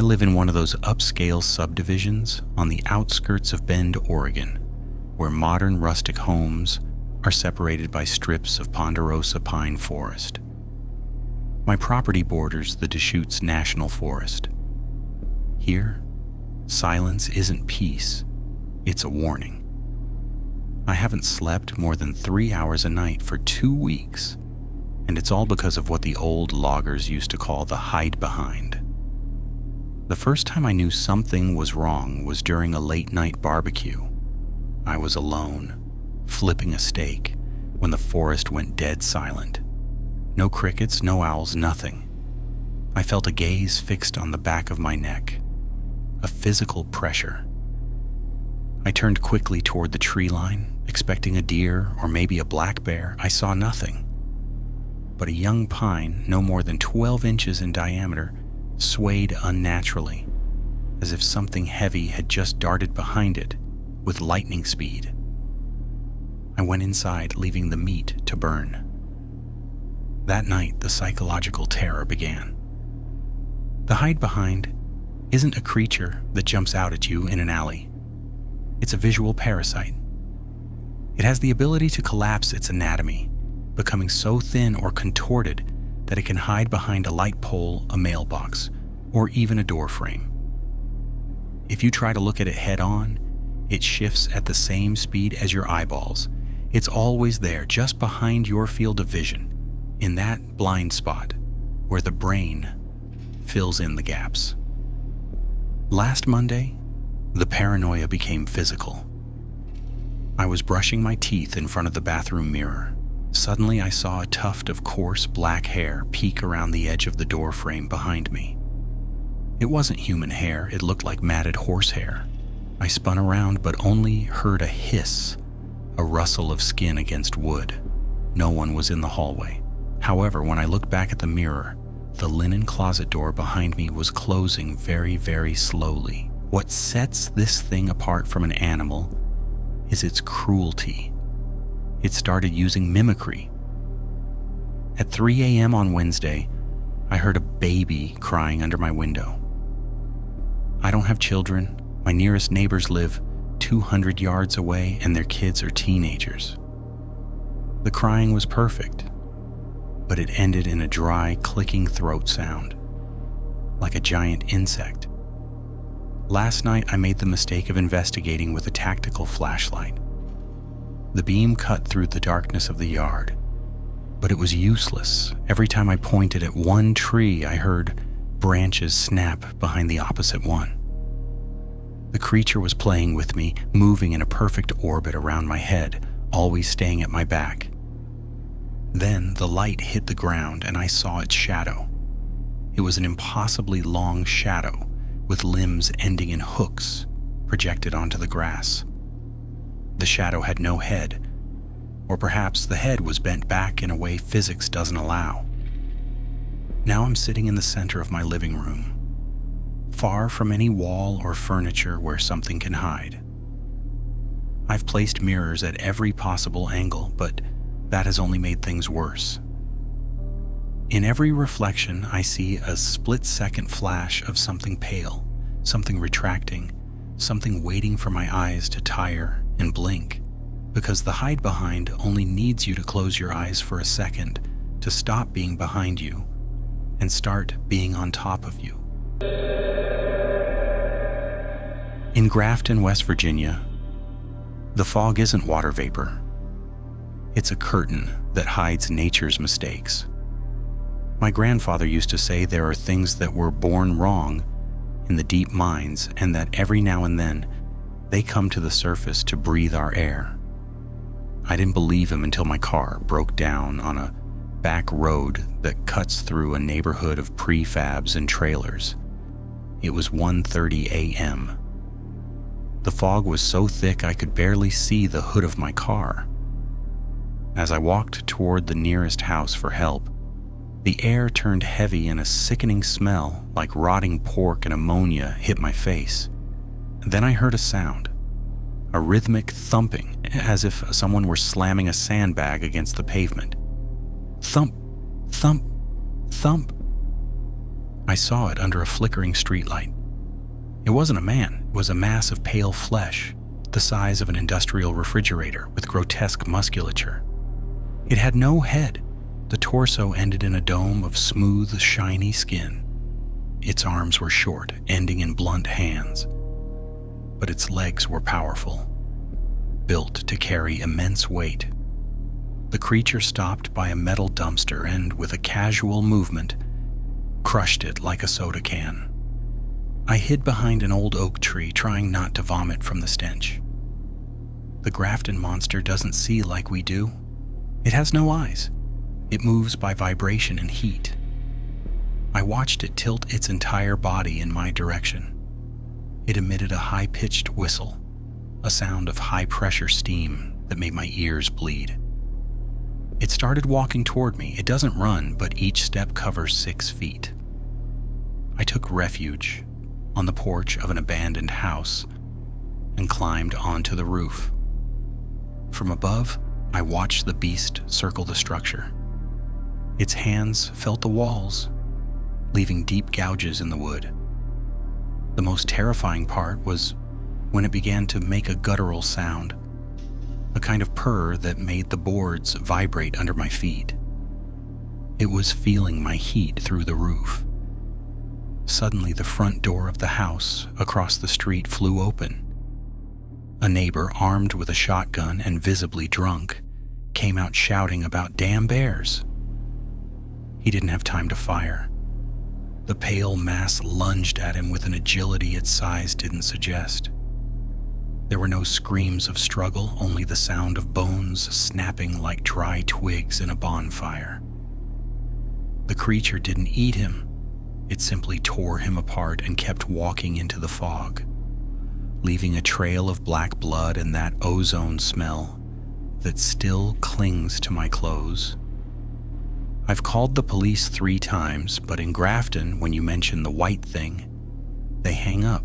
live in one of those upscale subdivisions on the outskirts of Bend, Oregon, where modern rustic homes are separated by strips of ponderosa pine forest. My property borders the Deschutes National Forest. Here, silence isn't peace, it's a warning. I haven't slept more than 3 hours a night for 2 weeks, and it's all because of what the old loggers used to call the Hidebehind. The first time I knew something was wrong was during a late-night barbecue. I was alone, flipping a steak, when the forest went dead silent. No crickets, no owls, nothing. I felt a gaze fixed on the back of my neck, a physical pressure. I turned quickly toward the tree line, expecting a deer or maybe a black bear. I saw nothing. But a young pine, no more than 12 inches in diameter, swayed unnaturally, as if something heavy had just darted behind it with lightning speed. I went inside, leaving the meat to burn. That night, the psychological terror began. The Hidebehind isn't a creature that jumps out at you in an alley. It's a visual parasite. It has the ability to collapse its anatomy, becoming so thin or contorted that it can hide behind a light pole, a mailbox, or even a door frame. If you try to look at it head-on, it shifts at the same speed as your eyeballs. It's always there, just behind your field of vision, in that blind spot where the brain fills in the gaps. Last Monday, the paranoia became physical. I was brushing my teeth in front of the bathroom mirror. Suddenly, I saw a tuft of coarse black hair peek around the edge of the door frame behind me. It wasn't human hair, it looked like matted horsehair. I spun around but only heard a hiss, a rustle of skin against wood. No one was in the hallway. However, when I looked back at the mirror, the linen closet door behind me was closing very, very slowly. What sets this thing apart from an animal is its cruelty. It started using mimicry. At 3 a.m. on Wednesday, I heard a baby crying under my window. I don't have children. My nearest neighbors live 200 yards away, and their kids are teenagers. The crying was perfect, but it ended in a dry, clicking throat sound, like a giant insect. Last night, I made the mistake of investigating with a tactical flashlight. The beam cut through the darkness of the yard, but it was useless. Every time I pointed at one tree, I heard branches snap behind the opposite one. The creature was playing with me, moving in a perfect orbit around my head, always staying at my back. Then the light hit the ground and I saw its shadow. It was an impossibly long shadow with limbs ending in hooks projected onto the grass. The shadow had no head, or perhaps the head was bent back in a way physics doesn't allow. Now I'm sitting in the center of my living room, far from any wall or furniture where something can hide. I've placed mirrors at every possible angle, but that has only made things worse. In every reflection, I see a split-second flash of something pale, something retracting, something waiting for my eyes to tire and blink, because the Hidebehind only needs you to close your eyes for a second to stop being behind you and start being on top of you. In Grafton, West Virginia, the fog isn't water vapor. It's a curtain that hides nature's mistakes. My grandfather used to say there are things that were born wrong in the deep mines, and that every now and then they come to the surface to breathe our air. I didn't believe him until my car broke down on a back road that cuts through a neighborhood of prefabs and trailers. It was 1:30 a.m. The fog was so thick I could barely see the hood of my car. As I walked toward the nearest house for help, the air turned heavy and a sickening smell like rotting pork and ammonia hit my face. Then I heard a sound, a rhythmic thumping, as if someone were slamming a sandbag against the pavement. Thump, thump, thump. I saw it under a flickering streetlight. It wasn't a man, it was a mass of pale flesh, the size of an industrial refrigerator with grotesque musculature. It had no head. The torso ended in a dome of smooth, shiny skin. Its arms were short, ending in blunt hands. But its legs were powerful, built to carry immense weight. The creature stopped by a metal dumpster and, with a casual movement, crushed it like a soda can. I hid behind an old oak tree, trying not to vomit from the stench. The Grafton Monster doesn't see like we do. It has no eyes. It moves by vibration and heat. I watched it tilt its entire body in my direction. It emitted a high-pitched whistle, a sound of high-pressure steam that made my ears bleed. It started walking toward me. It doesn't run, but each step covers 6 feet. I took refuge on the porch of an abandoned house and climbed onto the roof. From above, I watched the beast circle the structure. Its hands felt the walls, leaving deep gouges in the wood. The most terrifying part was when it began to make a guttural sound, a kind of purr that made the boards vibrate under my feet. It was feeling my heat through the roof. Suddenly, the front door of the house across the street flew open. A neighbor, armed with a shotgun and visibly drunk, came out shouting about damn bears. He didn't have time to fire. The pale mass lunged at him with an agility its size didn't suggest. There were no screams of struggle, only the sound of bones snapping like dry twigs in a bonfire. The creature didn't eat him. It simply tore him apart and kept walking into the fog, leaving a trail of black blood and that ozone smell that still clings to my clothes. I've called the police 3 times, but in Grafton, when you mention the white thing, they hang up.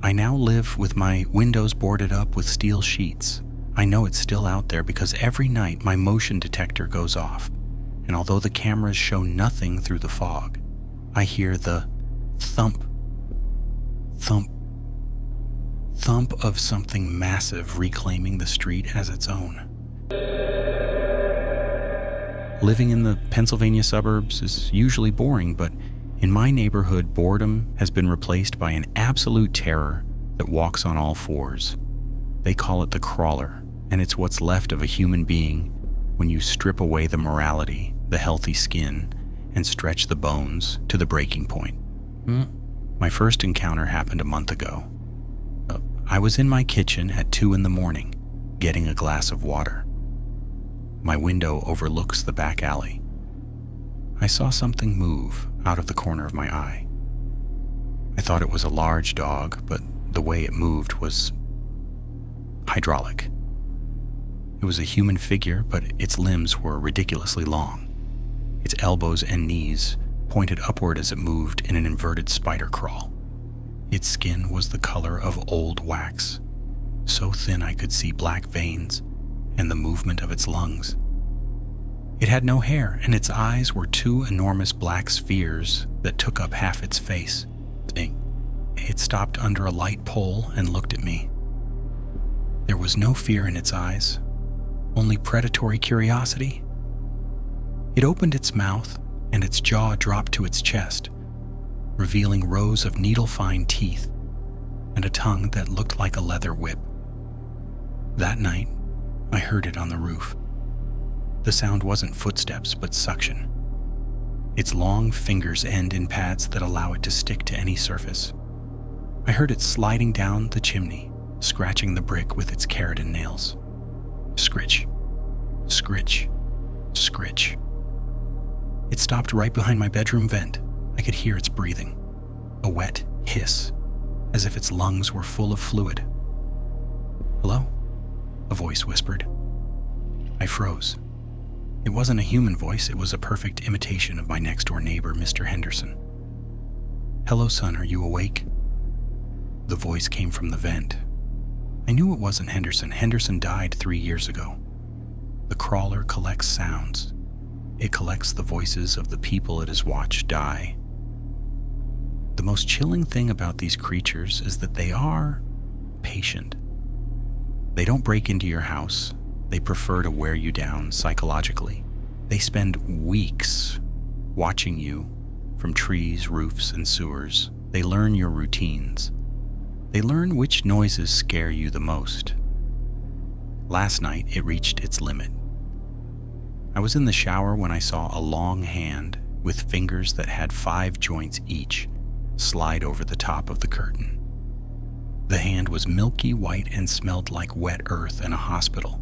I now live with my windows boarded up with steel sheets. I know it's still out there because every night my motion detector goes off, and although the cameras show nothing through the fog, I hear the thump, thump, thump of something massive reclaiming the street as its own. Living in the Pennsylvania suburbs is usually boring, but in my neighborhood, boredom has been replaced by an absolute terror that walks on all 4s. They call it the crawler, and it's what's left of a human being when you strip away the morality, the healthy skin, and stretch the bones to the breaking point. My first encounter happened a month ago. I was in my kitchen at 2 a.m, getting a glass of water. My window overlooks the back alley. I saw something move out of the corner of my eye. I thought it was a large dog, but the way it moved was hydraulic. It was a human figure, but its limbs were ridiculously long. Its elbows and knees pointed upward as it moved in an inverted spider crawl. Its skin was the color of old wax, so thin I could see black veins and the movement of its lungs. It had no hair, and its eyes were 2 enormous black spheres that took up half its face. It stopped under a light pole and looked at me. There was no fear in its eyes, only predatory curiosity. It opened its mouth, and its jaw dropped to its chest, revealing rows of needle-fine teeth and a tongue that looked like a leather whip. That night, I heard it on the roof. The sound wasn't footsteps, but suction. Its long fingers end in pads that allow it to stick to any surface. I heard it sliding down the chimney, scratching the brick with its keratin nails. Scritch, scritch, scritch. It stopped right behind my bedroom vent. I could hear its breathing, a wet hiss, as if its lungs were full of fluid. "Hello?" a voice whispered. I froze. It wasn't a human voice, it was a perfect imitation of my next-door neighbor, Mr. Henderson. "Hello, son, are you awake?" The voice came from the vent. I knew it wasn't Henderson. Henderson died 3 years ago. The crawler collects sounds. It collects the voices of the people it has watched die most chilling thing about these creatures is that they are patient. They don't break into your house. They prefer to wear you down psychologically. They spend weeks watching you from trees, roofs, and sewers. They learn your routines. They learn which noises scare you the most. Last night, it reached its limit. I was in the shower when I saw a long hand with fingers that had 5 joints each slide over the top of the curtain. The hand was milky white and smelled like wet earth in a hospital.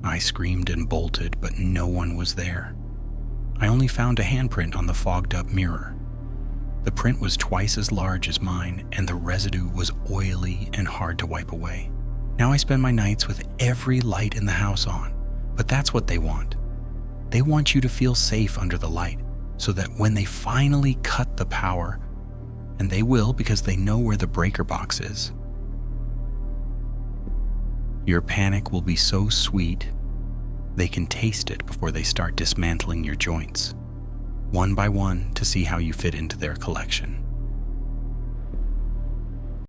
I screamed and bolted, but no one was there. I only found a handprint on the fogged-up mirror. The print was twice as large as mine, and the residue was oily and hard to wipe away. Now I spend my nights with every light in the house on, but that's what they want. They want you to feel safe under the light, so that when they finally cut the power, and they will because they know where the breaker box is, your panic will be so sweet, they can taste it before they start dismantling your joints, one by one, to see how you fit into their collection.